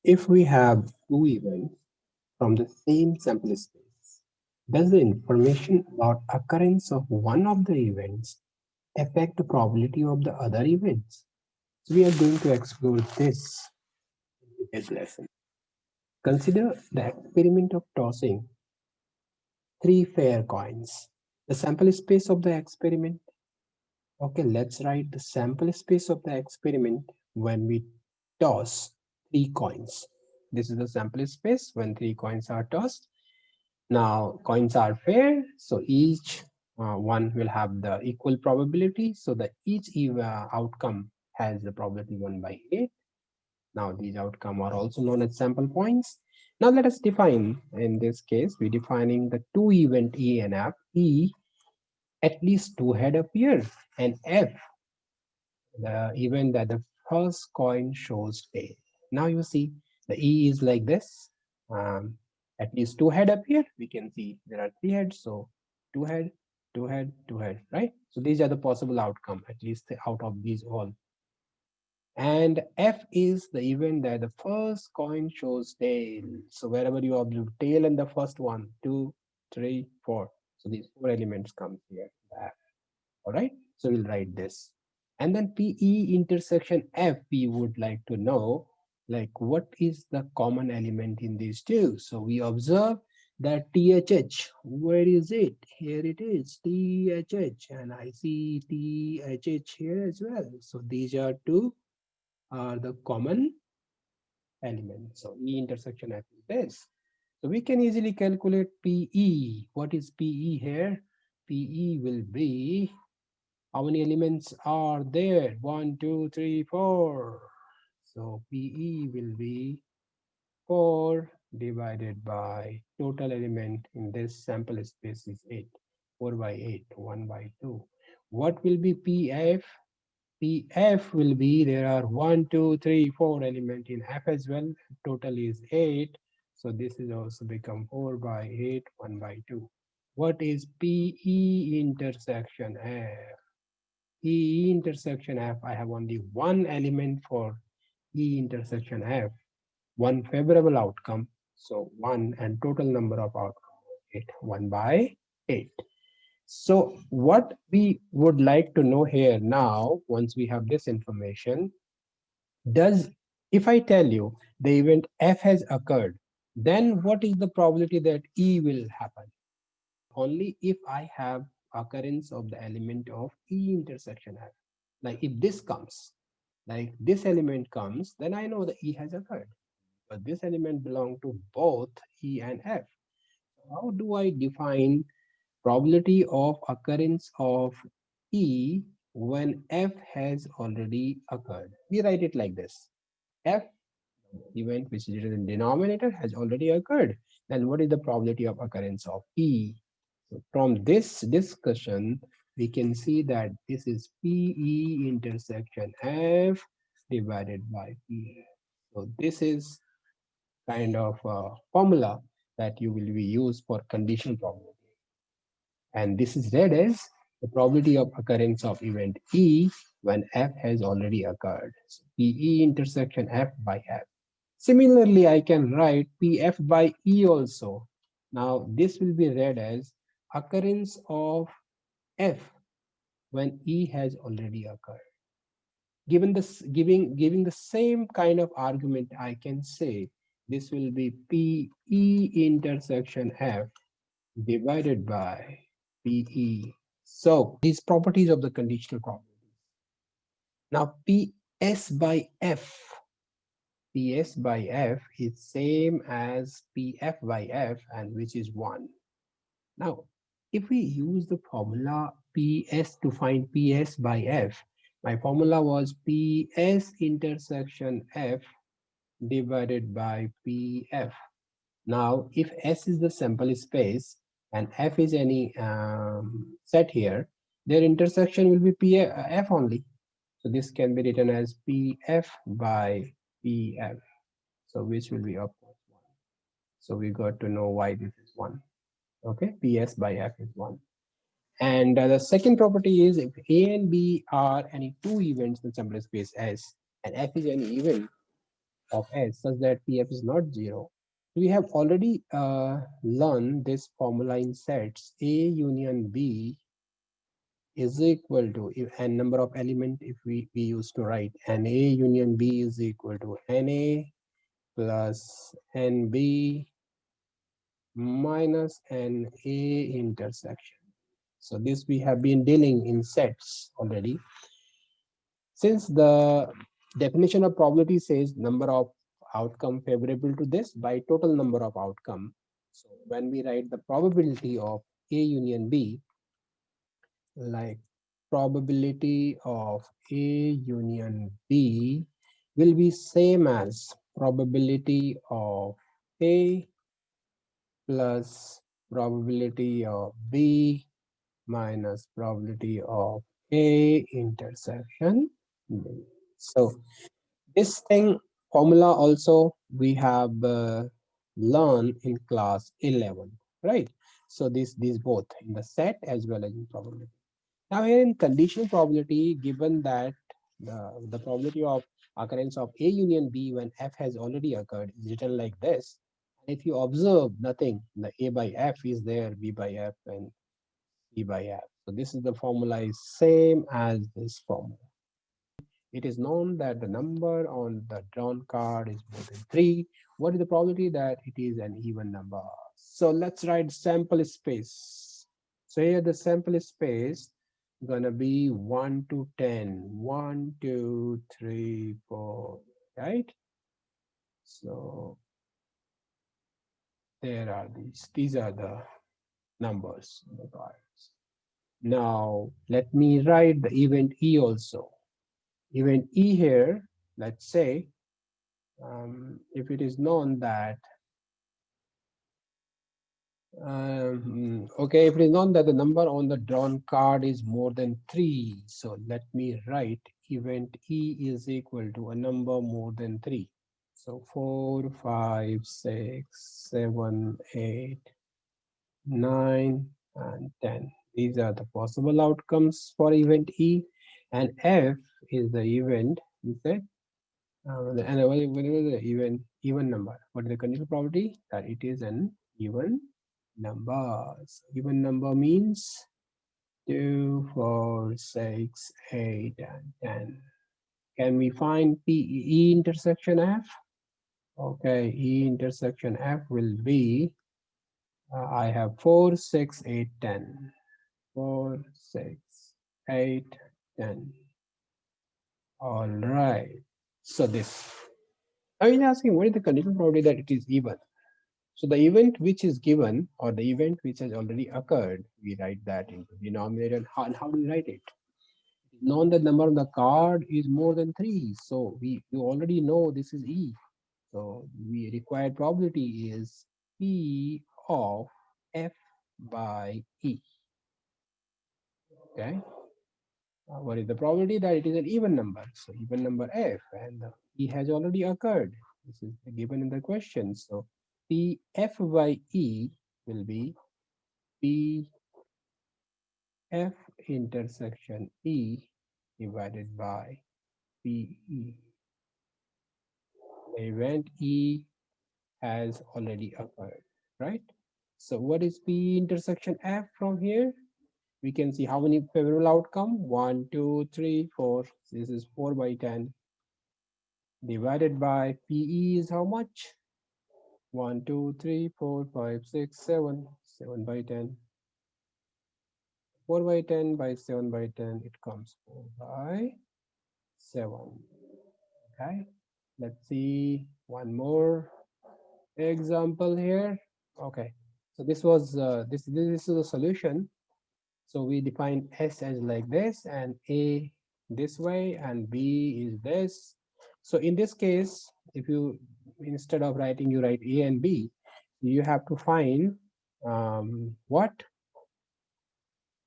If we have two events from the same sample space, does the information about occurrence of one of the events affect the probability of the other events? So we are going to explore this in today's lesson. Consider the experiment of tossing three fair coins. The sample space of the experiment. Okay, let's write the sample space of the experiment when we toss three coins. This is the sample space when three coins are tossed. Now, coins are fair, so each one will have the equal probability. So that each outcome has the probability 1 by 8. Now, these outcomes are also known as sample points. Now, let us define, in this case, we're defining the two event E and F. E, at least two head appear, and F, the event that the first coin shows tail. Now you see the E is like this. Um, at least two head appear. We can see there are three heads, so two head, two head, two head, right? So these are the possible outcome, at least out of these all. And F is the event that the first coin shows tail. So wherever you observe tail in the first one, two, three, four. So these four elements come here. F. All right. So we'll write this. And then PE intersection F, we would like to know like what is the common element in these two. So we observe that THH, where is it? Here it is, THH, and I see THH here as well. So these are two are the common elements. So E intersection F is this. So we can easily calculate PE. What is PE here? PE will be, how many elements are there? One, two, three, four. So PE will be 4 divided by total element in this sample space is 8. 4 by 8, 1 by 2. What will be PF? PF will be, there are 1, 2, 3, 4 element in F as well. Total is 8. So this is also become 4 by 8, 1 by 2. What is PE intersection F? E intersection F, I have only one element for E intersection F, one favorable outcome. So 1 and total number of outcomes 8, 1 by 8. So what we would like to know here now, once we have this information, does, if I tell you the event F has occurred, then what is the probability that E will happen? Only if I have occurrence of the element of E intersection F. Like if this comes, like this element comes, then I know the E has occurred. But this element belong to both E and F. How do I define probability of occurrence of E when F has already occurred? We write it like this. F event which is in denominator has already occurred. Then what is the probability of occurrence of E? So from this discussion, we can see that this is PE intersection F divided by PF. So this is kind of a formula that you will be used for conditional probability. And this is read as the probability of occurrence of event E when F has already occurred. So PE intersection F by F. Similarly, I can write PF by E also. Now, this will be read as occurrence of F when E has already occurred. Given this, giving the same kind of argument, I can say this will be PE intersection F divided by PE. So these properties of the conditional probability. Now PS by F. PS by F is same as PF by F, and which is 1. Now, if we use the formula PS to find PS by F, my formula was PS intersection F divided by PF. Now, if S is the sample space and F is any set here, their intersection will be PF only. So this can be written as PF by PF. So which will be of course 1. So we got to know why this is 1. Okay, PS by F is 1. And the second property is if A and B are any two events in sample space S and F is any event, of S such that PF is not 0. We have already learned this formula in sets. A union B is equal to n number of element. If we used to write NA union B is equal to NA plus NB minus NA intersection. So this we have been dealing in sets already. Since the definition of probability says number of outcome favorable to this by total number of outcome. So when we write the probability of A union B, like probability of A union B will be same as probability of A plus probability of B minus probability of A intersection B. So this thing formula also we have learned in class 11, right? So these both in the set as well as in probability. Now here in conditional probability, given that the probability of occurrence of A union B when F has already occurred is written like this. If you observe nothing, the A by F is there, B by F and C by F. So this is the formula is same as this formula. It is known that the number on the drawn card is more than 3. What is the probability that it is an even number? So let's write sample space. So here the sample space gonna be 1 to 10. 1, 2, 3, 4, right? So there are these. These are the numbers on the cards. Now let me write the event E also. Event E here, let's say, if it is known that okay, if it is known that the number on the drawn card is more than 3, so let me write event E is equal to a number more than 3. So 4, 5, 6, 7, 8, 9, and 10. These are the possible outcomes for event E, and F is the event, is it? And what is the even number? What is the conditional probability? That it is an even number. So even number means 2, 4, 6, 8, and 10. Can we find E intersection F? Okay, E intersection F will be, I have 4, 6, 8, 10. 4, 6, 8, 10. All right. So this. I mean asking what is the conditional probability that it is even? So the event which is given or the event which has already occurred, we write that into denominator. And how do we write it? Known that number on the card is more than 3. So we already know this is E. So we required probability is P of F by E. Okay. What is the probability that it is an even number? So even number F and the E has already occurred. This is given in the question. So P F by E will be P F intersection E divided by PE. The event E has already occurred, right? So what is P intersection F from here? We can see how many favorable outcome. 1, 2, 3, 4. This is 4 by 10 divided by PE is how much? 1, 2, 3, 4, 5, 6, 7. 7 by 10. 4 by 10 by 7 by 10. It comes 4 by 7. Okay. Let's see one more example here. Okay. So this was this is a solution. So we define S as like this and A this way and B is this. So in this case, if you instead of writing you write A and B, you have to find what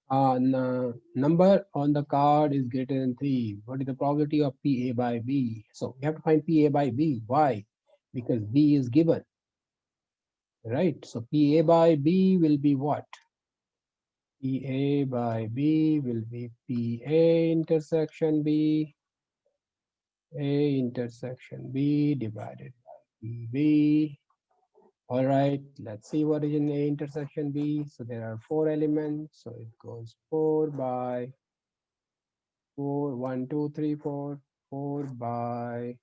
number on the card is greater than 3. What is the probability of PA by B? So we have to find PA by B. Why? Because B is given, right? So PA by B will be what? PA by B will be PA intersection B A intersection B divided by B. All right, let's see what is in A intersection B. So there are 4 elements. So it goes 4 by 4, 1, 2, 3, 4, 4 by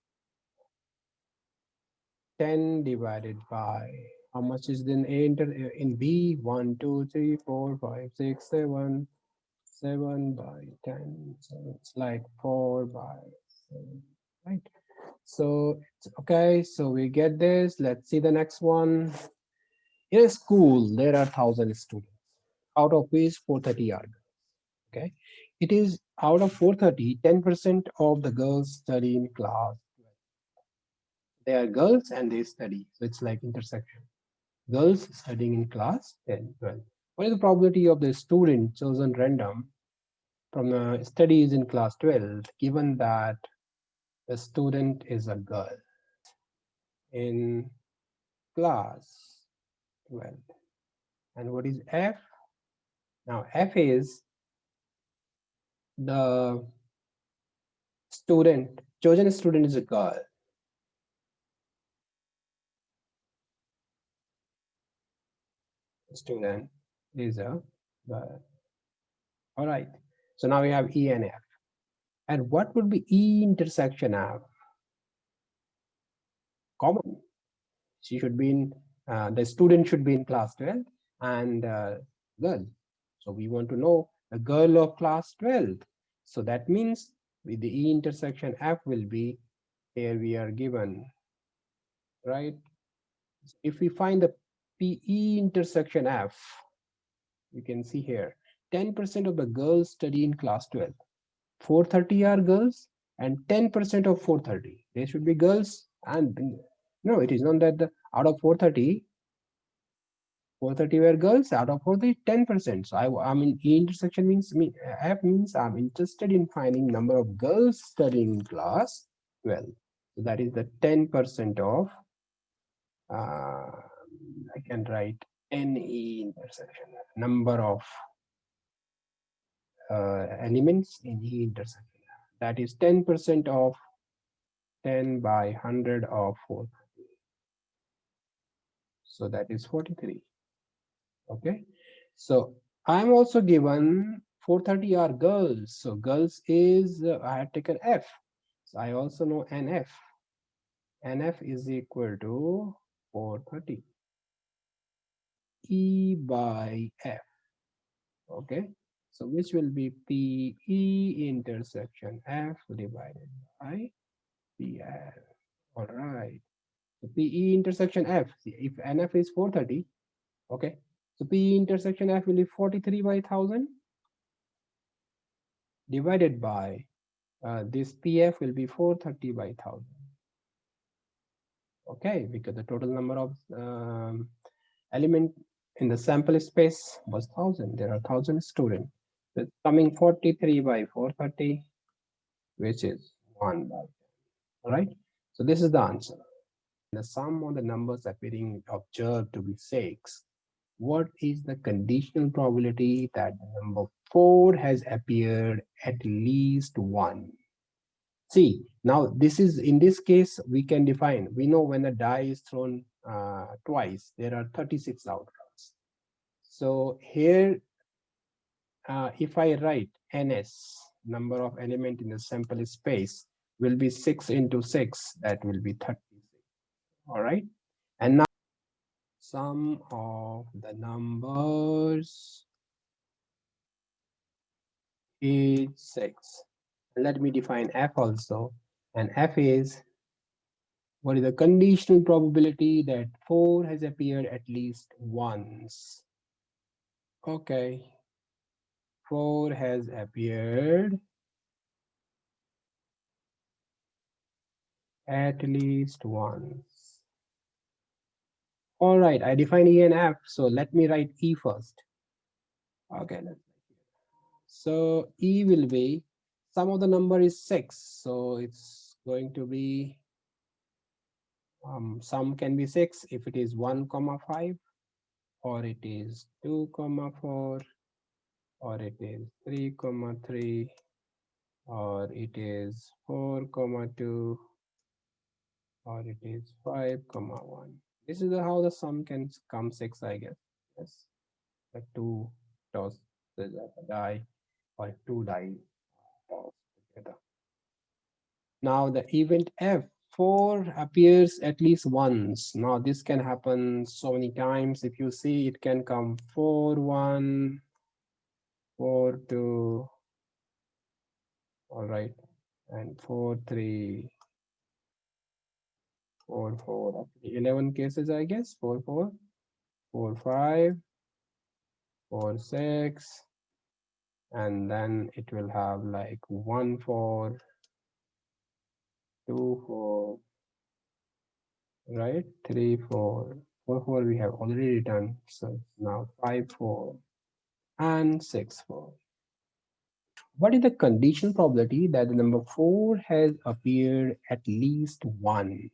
10 divided by how much is then A in B? 1, 2, 3, 4, 5, 6, 7. 7 by 10. So it's like 4 by 7, right? So it's okay. So we get this. Let's see the next one. In a school, there are 1,000 students, out of which 430 are girls. Okay. It is out of 430, 10% of the girls study in class. They are girls and they study. So it's like intersection. Girls studying in class 10, 12. What is the probability of the student chosen random from studies in class 12, given that the student is a girl in class 12? And what is F? Now, F is the student, chosen student is a girl. Student is a girl. All right. So now we have E and F. And what would be E intersection F? Common. She should be in, the student should be in class 12 and girl. So we want to know the girl of class 12. So that means with the E intersection F will be, here we are given, right? If we find the PE intersection F, you can see here, 10% of the girls study in class 12. 430 are girls and 10% of 430. They should be girls and no, it is not that the out of 430, 430 were girls, out of 40, 10%. So I mean, E intersection means, F means I'm interested in finding number of girls studying in class 12. So that is the 10% of, I can write NE intersection, number of elements in E intersection. That is 10% of 10 by 100 of 4. So that is 43. Okay. So I'm also given 430 are girls. So girls is, I had taken F. So I also know NF. NF is equal to 430. E by F. Okay. So which will be PE intersection F divided by PF. All right. So PE intersection F. See, if NF is 430, okay. So PE intersection F will be 43 by 1000 divided by this PF will be 430 by 1000. Okay, because the total number of element in the sample space was 1000. There are 1000 students. So it's coming 43 by 430, which is 1 by 10. All right. So this is the answer. The sum of the numbers appearing observed to be 6. What is the conditional probability that the number 4 has appeared at least 1? See, now this is, in this case, we can define, we know when the die is thrown twice, there are 36 outcomes. So here, if I write ns, number of element in the sample space, will be 6 into 6, that will be 36. All right. And now sum of the numbers is 6. Let me define f also. And f is, what is the conditional probability that 4 has appeared at least once? Okay, 4 has appeared at least once. All right, I define E and F, so let me write E first. Okay, so E will be, sum of the number is 6, so it's going to be, sum can be 6 if it is 1 comma 5, or it is 2 comma 4, or it is 3 comma 3, or it is 4 comma 2, or it is 5 comma 1. This is how the sum can come 6, I guess. Yes, the two tosses of a die, or two die tossed together. Now the event F4 appears at least once. Now this can happen so many times. If you see, it can come 4 1, 4 2, all right, and 4 3, 4 4. Actually 11 cases, I guess. 4 4, 4 5, 4 6, and then it will have like 1 4, 2 4, right, 3 4, 4 4 we have already written, so now 5 4 and 6 4. What is the conditional probability that the number 4 has appeared at least one?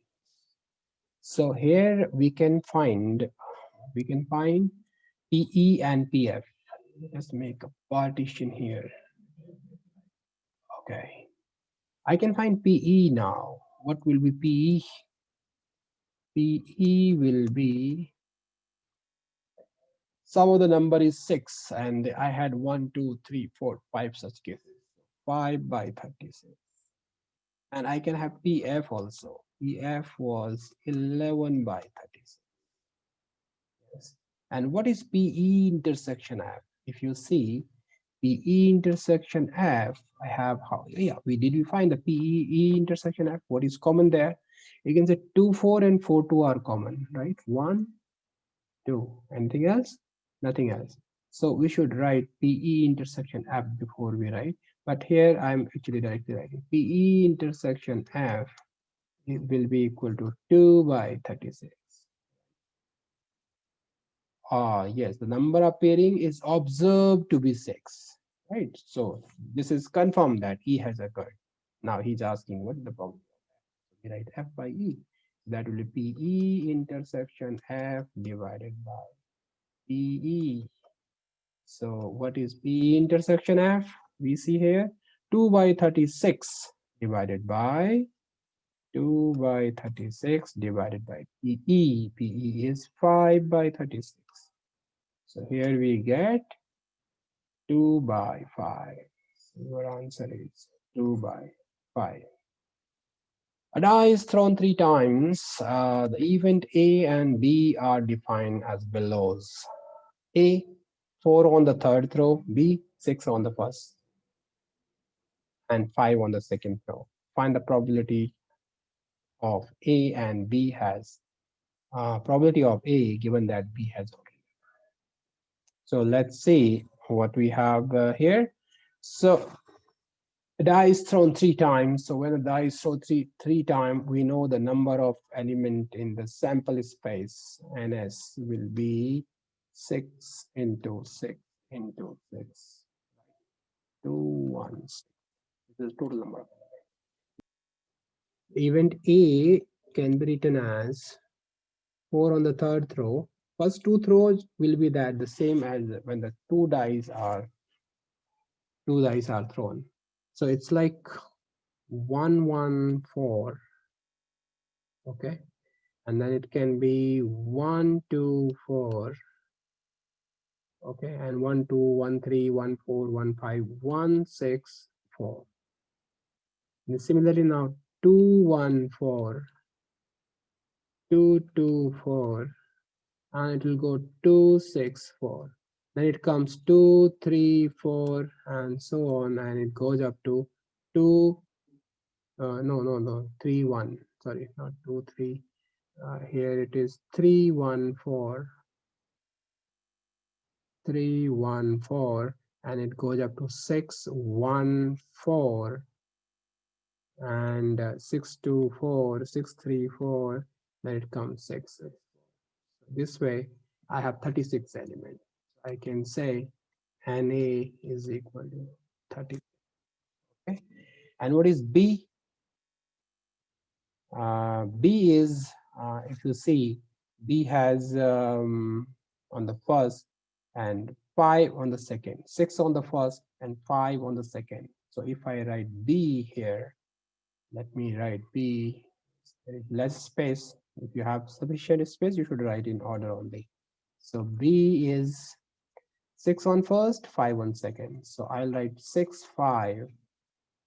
So here we can find PE and PF. Let's make a partition here. Okay, I can find PE now. What will be PE? PE will be, some of the number is 6, and I had 1 2 3 4 5 such cases. 5 by 36. And I can have PF also. PF was 11 by 36. Yes. And what is PE intersection F? If you see PE intersection F, I have how, yeah, we find the PE intersection F. What is common there? You can say 2 4 and 4 2 are common, right? 1 2. Anything else? Nothing else. So we should write PE intersection F before we write. But here I'm actually directly writing PE intersection F. It will be equal to 2 by 36. Ah, yes, the number appearing is observed to be 6. Right. So this is confirmed that E has occurred. Now he's asking what the problem. We write F by E. That will be PE intersection F divided by PE. So what is PE intersection F? We see here 2 by 36 divided by 2 by 36 divided by PE. PE is 5 by 36. So here we get 2 by 5. So your answer is 2 by 5. A die is thrown 3 times. The event A and B are defined as belows. A, 4 on the third throw. B, 6 on the first. And 5 on the second throw. Find the probability of A and B has probability of A given that B has already. So let's see what we have here. So the die is thrown 3 times. So when the die is thrown three times, we know the number of element in the sample space. NS will be 6 into 6 into 6. 2 1 6. This is the total number. Event A can be written as 4 on the third throw. First 2 throws will be that the same as when the two dice are thrown. So it's like 1 1 4. Okay, and then it can be 1 2 4. Okay, and 1 2 1 3 1 4 1 5 1 6 4. And similarly now 2 1 4, 2 2 4, and it will go 2 6 4. Then it comes 2 3 4 and so on, and it goes up to 2 no 3 1, sorry, not 2 3. Here it is 3 1 4, 3 1 4, and it goes up to 6 1 4, and 6 2 4, 6 3 4. Then it comes 6. This way I have 36 elements. I can say NA is equal to 30. Okay, and what is B? B is, if you see, B has on the first and 5 on the second, 6 on the first and 5 on the second. So if I write B here, let me write B. There is less space. If you have sufficient space, you should write in order only. So B is 6 on first, 5 on second. So I'll write 6, 5,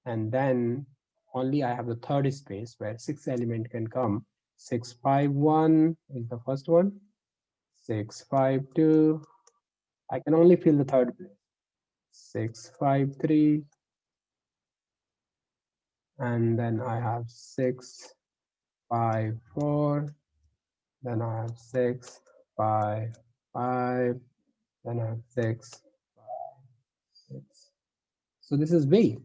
and then only I have the third space where 6 element can come. 6, 5, 1 is the first one. 6, 5, 2. I can only fill the third place. 6, 5, 3. And then I have 6, 5, 4. Then I have 6, 5, 5. Then I have 6, 5, 6. So this is B.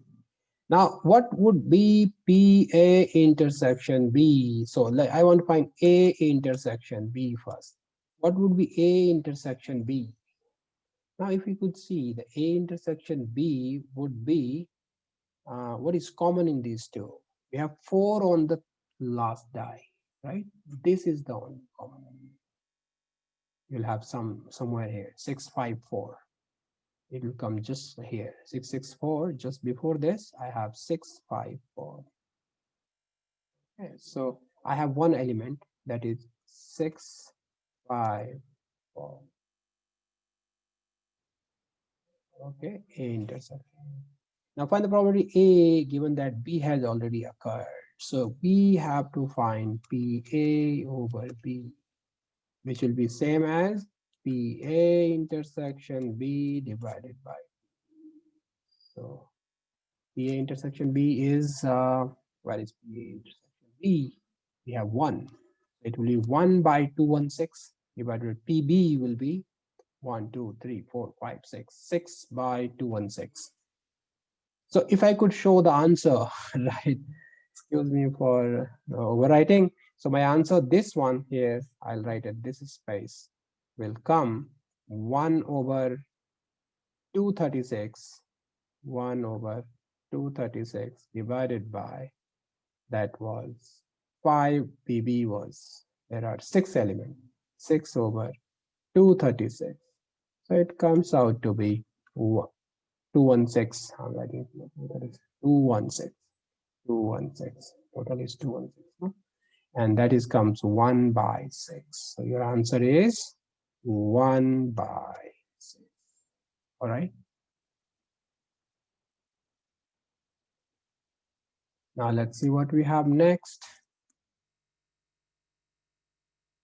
Now, what would be PA intersection B? So I want to find A intersection B first. What would be A intersection B? Now, if we could see, the A intersection B would be, what is common in these two? We have 4 on the last die, right? This is the one common. You'll have somewhere here, 6, 5, 4. It will come just here, 6, 6, 4. Just before this, I have 6, 5, 4. Okay, so I have one element that is 6, 5, 4. Okay, A intersection. Now find the probability A given that B has already occurred. So we have to find PA over B, which will be same as PA intersection B divided by. So PA intersection B is, where is PA intersection B? We have 1. It will be 1 by 216 divided by PB will be 1, 2, 3, 4, 5, 6, 6 by 216. So if I could show the answer, right? Excuse me for overwriting. So my answer, this one here, I'll write it, this space will come 1 over 236, 1 over 236 divided by, that was 5 PB was, there are 6 elements, 6 over 236. So it comes out to be 216. I'm writing 216. 216. Total is 216. No? And that is comes 1 by 6. So your answer is 1 by 6. All right. Now let's see what we have next.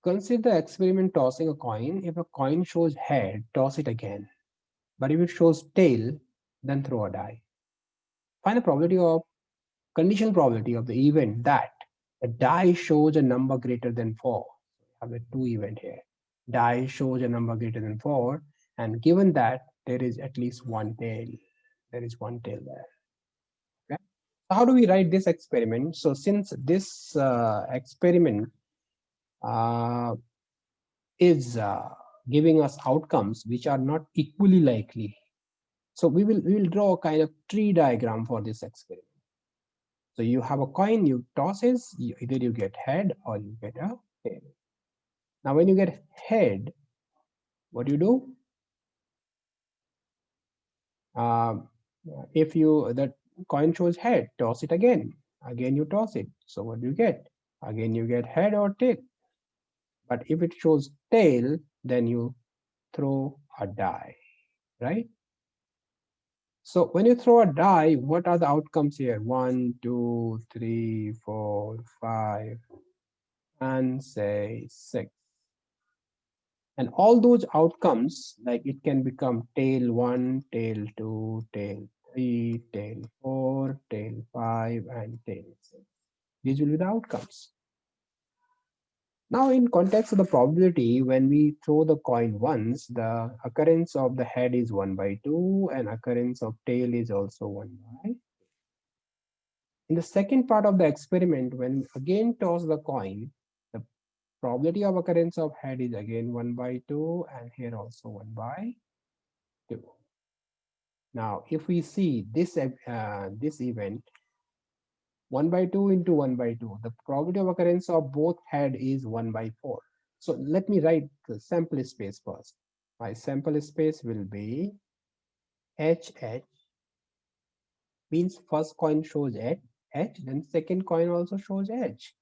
Consider the experiment tossing a coin. If a coin shows head, toss it again. But if it shows tail, then throw a die. Find the probability of conditional probability of the event that the die shows a number greater than 4. We have a 2 event here. Die shows a number greater than 4, and given that there is at least one tail, there is one tail there. Okay. So how do we write this experiment? So since this experiment is giving us outcomes which are not equally likely, so we will draw a kind of tree diagram for this experiment. So you have a coin, you toss it, either you get head or you get a tail. Now when you get head, what do you do? If the coin shows head, toss it again. Again you toss it. So what do you get? Again you get head or tail. But if it shows tail, then you throw a die, right? So when you throw a die, what are the outcomes here? 1, 2, 3, 4, 5, and say 6. And all those outcomes, like it can become tail 1, tail 2, tail 3, tail 4, tail 5, and tail 6. These will be the outcomes. Now, in context of the probability, when we throw the coin once, the occurrence of the head is 1 by 2, and occurrence of tail is also 1 by. In the second part of the experiment, when we again toss the coin, the probability of occurrence of head is again 1 by 2, and here also 1 by 2. Now, if we see this event, 1 by 2 into 1 by 2, the probability of occurrence of both head is 1 by 4. So let me write the sample space first. My sample space will be HH Means first coin shows edge, then second coin also shows edge,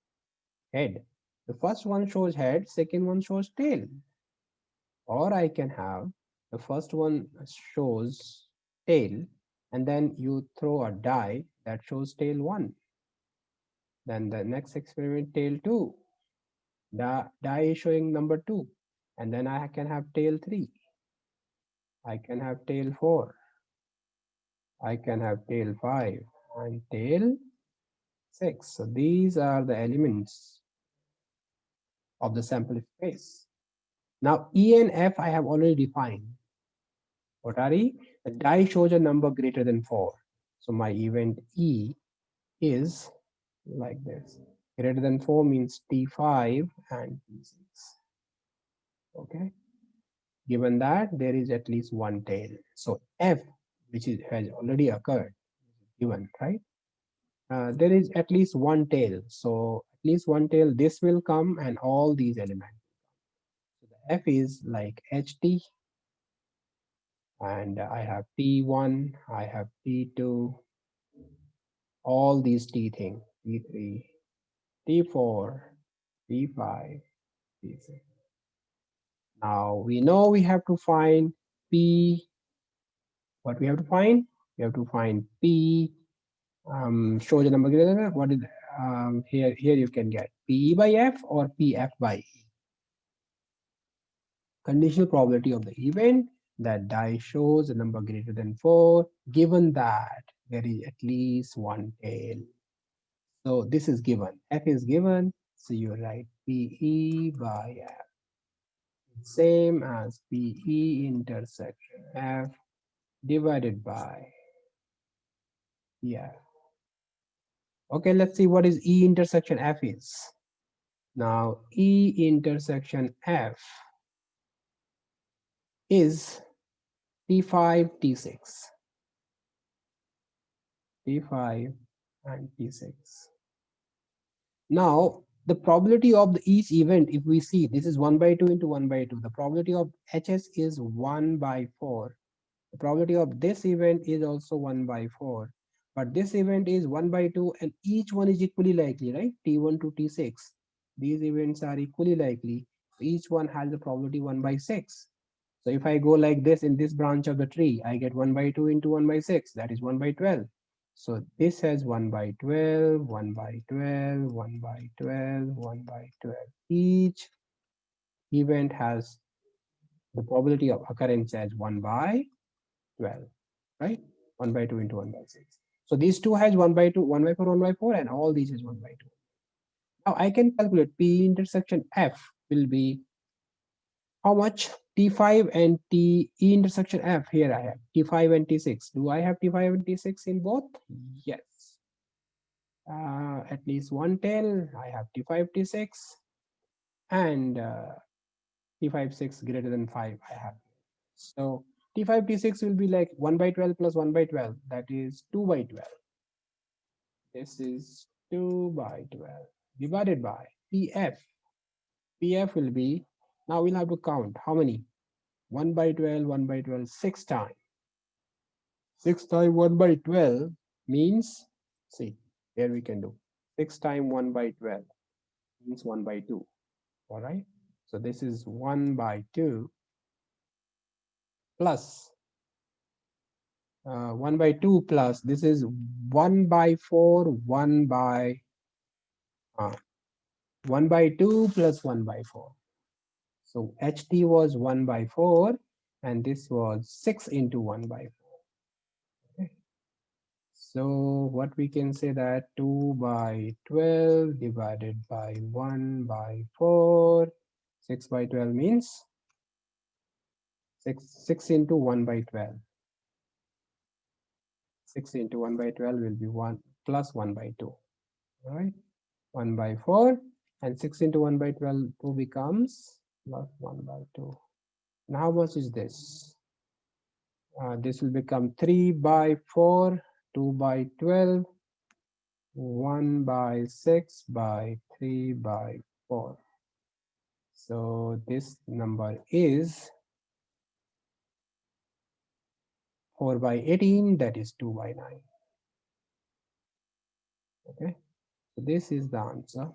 head. The first one shows head, second one shows tail. Or I can have the first one shows tail, and then you throw a die that shows tail 1. Then the next experiment, tail 2. The die is showing number 2. And then I can have tail 3. I can have tail 4. I can have tail 5 and tail 6. So these are the elements of the sample space. Now E and F I have already defined. What are E? The die shows a number greater than 4. So my event E is like this. Greater than 4 means T5 and T6. Okay. Given that there is at least one tail. So F, which has already occurred, given, right? There is at least one tail. So at least one tail, this will come and all these elements. So the F is like HT, and I have T1, I have T2, all these T things, T3, T4, T5, T6. Now we know we have to find P. What we have to find? We have to find P. Show the number greater than what is here? Here you can get PE by F or PF by E. Conditional probability of the event that die shows a number greater than 4, given that there is at least one tail. So this is given. F is given. So you write PE by F. Same as PE intersection F divided by PF. Okay, let's see what is E intersection F is. Now E intersection F is T5, T6. T5 and T6. Now the probability of each event, if we see this is 1 by 2 into 1 by 2, the probability of HS is 1 by 4. The probability of this event is also 1 by 4. But this event is 1 by 2 and each one is equally likely, right? T1 to T6. These events are equally likely. Each one has the probability 1 by 6. So if I go like this in this branch of the tree, I get 1 by 2 into 1 by 6. That is 1 by 12. So this has 1 by 12, 1 by 12, 1 by 12, 1 by 12. Each event has the probability of occurrence as 1 by 12, right? 1 by 2 into 1 by 6. So these two has 1 by 2, 1 by 4, 1 by 4, and all these is 1 by 2. Now I can calculate P intersection F will be how much? T5 and T E intersection F. Here I have T5 and T6. Do I have T5 and T6 in both? Yes. At least one tail. I have T5, T6, and T5, 6 greater than 5. I have. So T5, T6 will be like 1 by 12 plus 1 by 12. That is 2 by 12. This is 2 by 12 divided by PF. PF will be, now we'll have to count how many? 1 by 12, 1 by 12, 6 times. 6 times 1 by 12 means, see, here we can do 6 times 1 by 12 means 1 by 2. All right. So this is 1 by 2 plus 1 by 2 plus this is 1 by 4, 1 by 1 by 2 plus 1 by 4. So HT was 1 by 4 and this was 6 into 1 by 4. Okay. So what we can say that 2 by 12 divided by 1 by 4, 6 by 12 means 6 into 1 by 12. 6 into 1 by 12 will be 1 plus 1 by 2. All right. 1 by 4 and 6 into 1 by 12, 2 becomes plus 1 by 2. Now how much is this? This will become 3 by 4, 2 by 12, 1 by 6 by 3 by 4. So this number is 4 by 18, that is 2 by 9. Okay, so this is the answer.